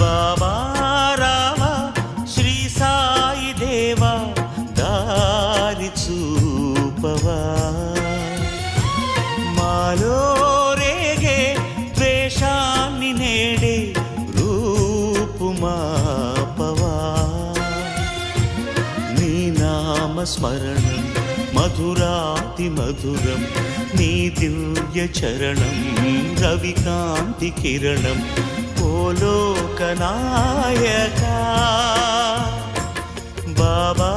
బాబా రావా శ్రీ సాయి దేవా దారి చూపవా మాలో రేగే ద్వేషాన్ని నేడే రూపుమాపవా నీ నామ స్మరణం మధురాతి మధురం నీ దివ్య చరణం రవికాంతి కిరణం ఓ లోకనాయకా బాబా